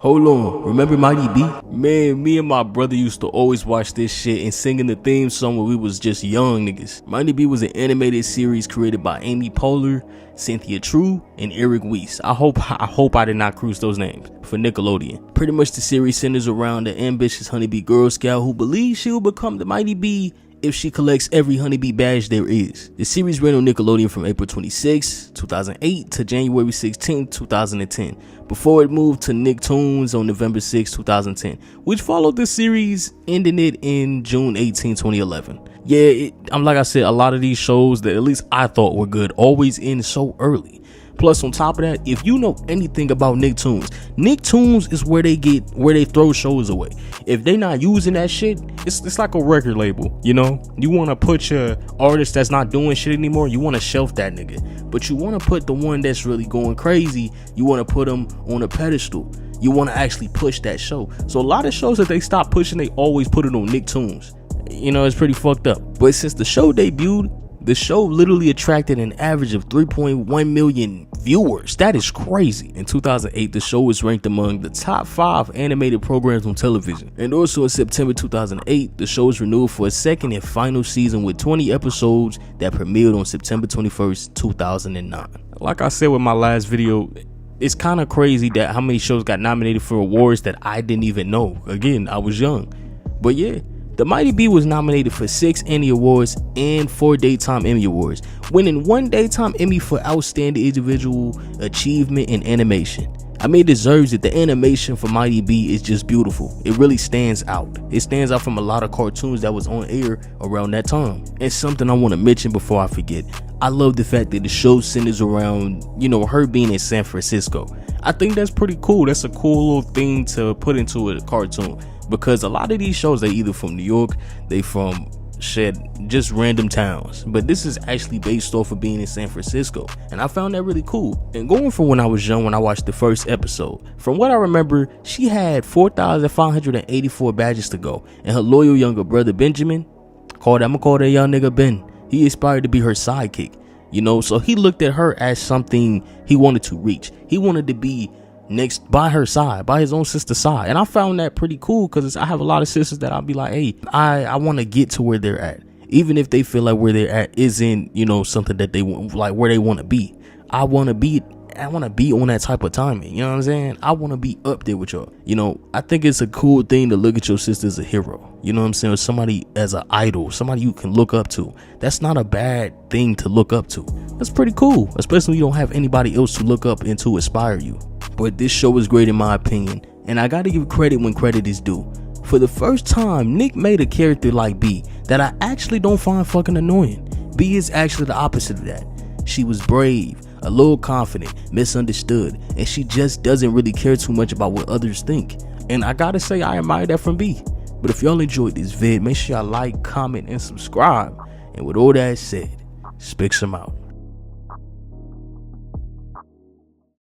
Hold on, remember Mighty B? Man, me and my brother used to always watch this shit and singing the theme song when we was just young niggas. Mighty B was an animated series created by Amy Poehler, Cynthia True, and Eric Weiss. I hope I did not cruise those names, for Nickelodeon. Pretty much the series centers around the ambitious honeybee Girl Scout who believes she will become the Mighty Bee if she collects every honeybee badge there is. The series ran on Nickelodeon from April 26, 2008 to January 16, 2010, before it moved to Nicktoons on November 6, 2010, which followed the series, ending it in June 18, 2011. Yeah, I'm like I said, a lot of these shows that at least I thought were good always end so early. Plus, on top of that, if you know anything about Nicktoons is where they throw shows away. If they not using that shit, it's like a record label, you know? You want to put your artist that's not doing shit anymore, you want to shelf that nigga. But you want to put the one that's really going crazy, you want to put them on a pedestal. You want to actually push that show. So a lot of shows that they stop pushing, they always put it on Nicktoons. You know, it's pretty fucked up. But since the show debuted, the show literally attracted an average of 3.1 million viewers. That is crazy. In 2008, the show was ranked among the top 5 animated programs on television. And also in September 2008, the show was renewed for a second and final season with 20 episodes that premiered on September 21st, 2009. Like I said with my last video, it's kind of crazy that how many shows got nominated for awards that I didn't even know. Again, I was young. But yeah, The Mighty Bee was nominated for 6 Annie Awards and 4 Daytime Emmy Awards, winning 1 Daytime Emmy for Outstanding Individual Achievement in Animation. I mean, it deserves it. The animation for Mighty Bee is just beautiful. It really stands out. It stands out from a lot of cartoons that was on air around that time. And something I want to mention before I forget, I love the fact that the show centers around, you know, her being in San Francisco. I think that's pretty cool. That's a cool little thing to put into a cartoon. Because a lot of these shows, they either from New York, they from just random towns, but this is actually based off of being in San Francisco, and I found that really cool. And going from when I was young, when I watched the first episode, from what I remember, she had 4,584 badges to go, and her loyal younger brother Benjamin, I'm gonna call that young nigga Ben, he aspired to be her sidekick, you know, so he looked at her as something he wanted to reach. He wanted to be next by her side, by his own sister's side. And I found that pretty cool because I have a lot of sisters that I'll be like, hey, I want to get to where they're at, even if they feel like where they're at isn't, you know, something that they want, like where they want to be. I want to be on that type of timing, you know what I'm saying? I want to be up there with y'all. You know, I think it's a cool thing to look at your sister as a hero, you know what I'm saying, or somebody as an idol, somebody you can look up to. That's not a bad thing to look up to. That's pretty cool, especially when you don't have anybody else to look up and to inspire you. But this show is great in my opinion, and I gotta give credit when credit is due. For the first time, Nick made a character like Bee that I actually don't find fucking annoying. Bee is actually the opposite of that. She was brave, a little confident, misunderstood, and she just doesn't really care too much about what others think. And I gotta say, I admire that from Bee. But if y'all enjoyed this vid, make sure y'all like, comment, and subscribe. And with all that said, Spix 'em out.